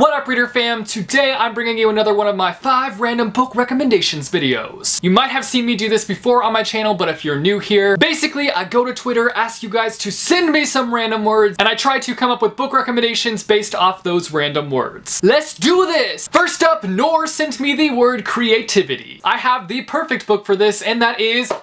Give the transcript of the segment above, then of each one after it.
What up, Reader fam? Today I'm bringing you another one of my 5 random book recommendations videos. You might have seen me do this before on my channel, but if you're new here, basically I go to Twitter, ask you guys to send me some random words, and I try to come up with book recommendations based off those random words. Let's do this! First up, Nor sent me the word creativity. I have the perfect book for this, and that is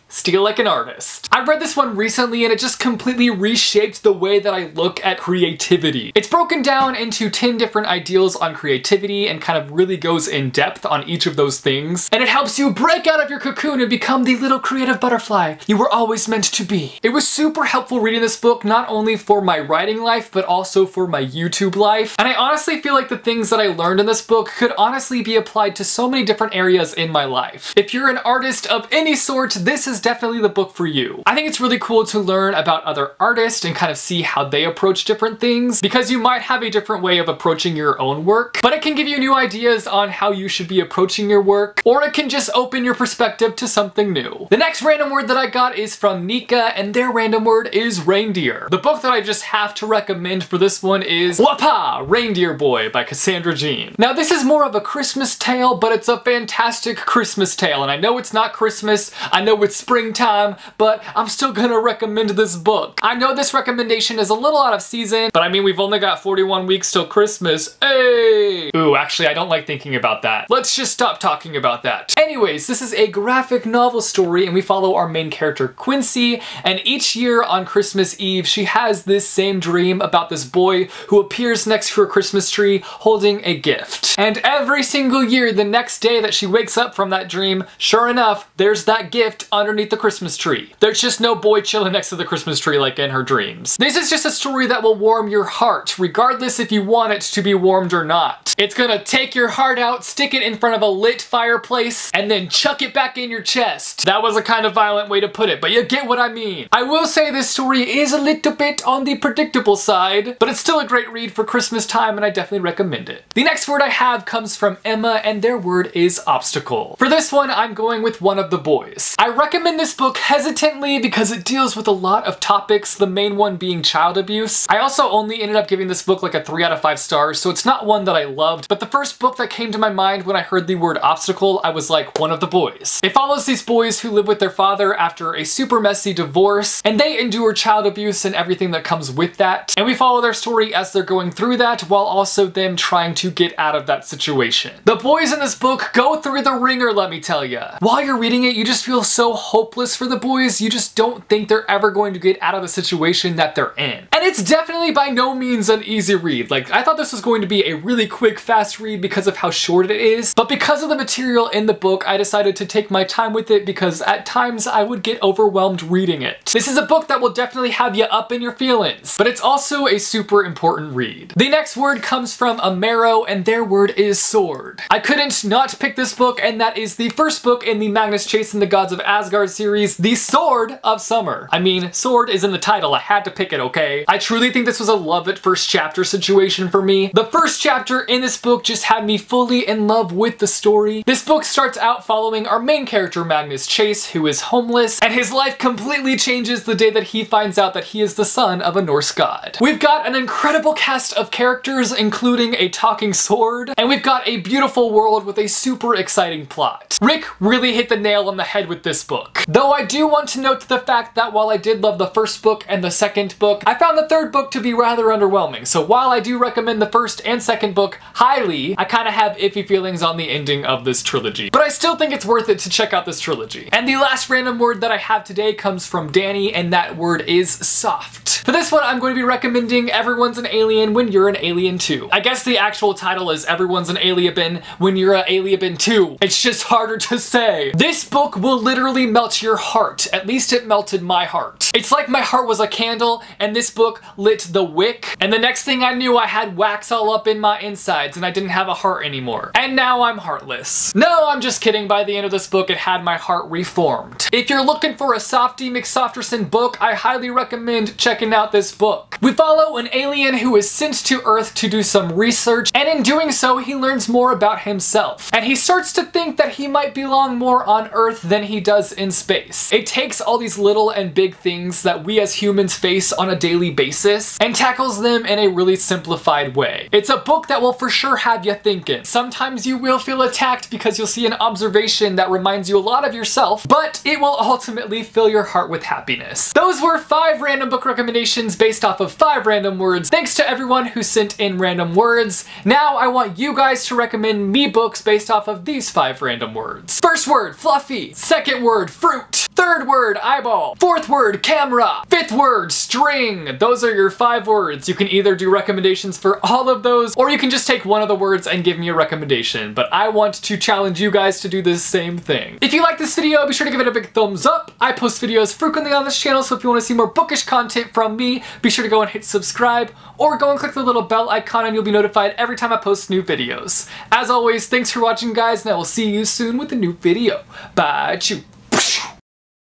Steal Like an Artist. I read this one recently and it just completely reshaped the way that I look at creativity. It's broken down into 10 different ideals on creativity and kind of really goes in depth on each of those things. And it helps you break out of your cocoon and become the little creative butterfly you were always meant to be. It was super helpful reading this book, not only for my writing life, but also for my YouTube life. And I honestly feel like the things that I learned in this book could honestly be applied to so many different areas in my life. If you're an artist of any sort, this is definitely the book for you. I think it's really cool to learn about other artists and kind of see how they approach different things, because you might have a different way of approaching your own work, but it can give you new ideas on how you should be approaching your work, or it can just open your perspective to something new. The next random word that I got is from Nika, and their random word is reindeer. The book that I just have to recommend for this one is Wapa! Reindeer Boy by Cassandra Jean. Now this is more of a Christmas tale, but it's a fantastic Christmas tale, and I know it's not Christmas, I know it's springtime, but I'm still gonna recommend this book. I know this recommendation is a little out of season, but I mean, we've only got 41 weeks till Christmas. Hey! Ooh, actually, I don't like thinking about that. Let's just stop talking about that. Anyways, this is a graphic novel story, and we follow our main character, Quincy, and each year on Christmas Eve, she has this same dream about this boy who appears next to her Christmas tree holding a gift. And every single year, the next day that she wakes up from that dream, sure enough, there's that gift underneath the Christmas tree. There's just no boy chilling next to the Christmas tree like in her dreams. This is just a story that will warm your heart, regardless if you want it to be warmed or not. It's gonna take your heart out, stick it in front of a lit fireplace, and then chuck it back in your chest. That was a kind of violent way to put it, but you get what I mean. I will say this story is a little bit on the predictable side, but it's still a great read for Christmas time, and I definitely recommend it. The next word I have comes from Emma, and their word is obstacle. For this one, I'm going with One of the Boys. I recommend this book hesitantly because it deals with a lot of topics, the main one being child abuse. I also only ended up giving this book like a 3 out of 5 stars, so it's not one that I loved, but the first book that came to my mind when I heard the word obstacle, I was like, One of the Boys. It follows these boys who live with their father after a super messy divorce, and they endure child abuse and everything that comes with that, and we follow their story as they're going through that, while also them trying to get out of that situation. The boys in this book go through the ringer, let me tell ya. While you're reading it, you just feel so hopeless for the boys. You just don't think they're ever going to get out of the situation that they're in. And it's definitely by no means an easy read. Like, I thought this was going to be a really quick, fast read because of how short it is, but because of the material in the book, I decided to take my time with it because at times I would get overwhelmed reading it. This is a book that will definitely have you up in your feelings, but it's also a super important read. The next word comes from Amaro, and their word is sword. I couldn't not pick this book, and that is the first book in the Magnus Chasing the Gods of Asgard series, The Sword of Summer. I mean, sword is in the title, I had to pick it, okay? I truly think this was a love at first chapter situation for me. The first chapter in this book just had me fully in love with the story. This book starts out following our main character, Magnus Chase, who is homeless, and his life completely changes the day that he finds out that he is the son of a Norse god. We've got an incredible cast of characters, including a talking sword, and we've got a beautiful world with a super exciting plot. Rick really hit the nail on the head with this book. Though I do want to note the fact that while I did love the first book and the second book, I found the third book to be rather underwhelming. So while I do recommend the first and second book highly, I kind of have iffy feelings on the ending of this trilogy. But I still think it's worth it to check out this trilogy. And the last random word that I have today comes from Danny, and that word is soft. For this one, I'm going to be recommending Everyone's an Alien When You're an Alien Too. I guess the actual title is Everyone's an Aliebn When You're an Aliebn Too. It's just harder to say. This book will literally melt your heart. At least it melted my heart. It's like my heart was a candle and this book lit the wick, and the next thing I knew I had wax all up in my insides and I didn't have a heart anymore. And now I'm heartless. No, I'm just kidding. By the end of this book, it had my heart reformed. If you're looking for a Softy McSofterson book, I highly recommend checking out this book. We follow an alien who is sent to Earth to do some research, and in doing so, he learns more about himself. And he starts to think that he might belong more on Earth than he does in space. It takes all these little and big things things that we as humans face on a daily basis and tackles them in a really simplified way. It's a book that will for sure have you thinking. Sometimes you will feel attacked because you'll see an observation that reminds you a lot of yourself, but it will ultimately fill your heart with happiness. Those were 5 random book recommendations based off of 5 random words. Thanks to everyone who sent in random words. Now I want you guys to recommend me books based off of these 5 random words. First word, fluffy. Second word, fruit. Third word, eyeball. Fourth word, camera. Fifth word, string. Those are your 5 words. You can either do recommendations for all of those, or you can just take one of the words and give me a recommendation. But I want to challenge you guys to do the same thing. If you like this video, be sure to give it a big thumbs up. I post videos frequently on this channel, so if you want to see more bookish content from me, be sure to go and hit subscribe, or go and click the little bell icon and you'll be notified every time I post new videos. As always, thanks for watching, guys, and I will see you soon with a new video. Bye, chew.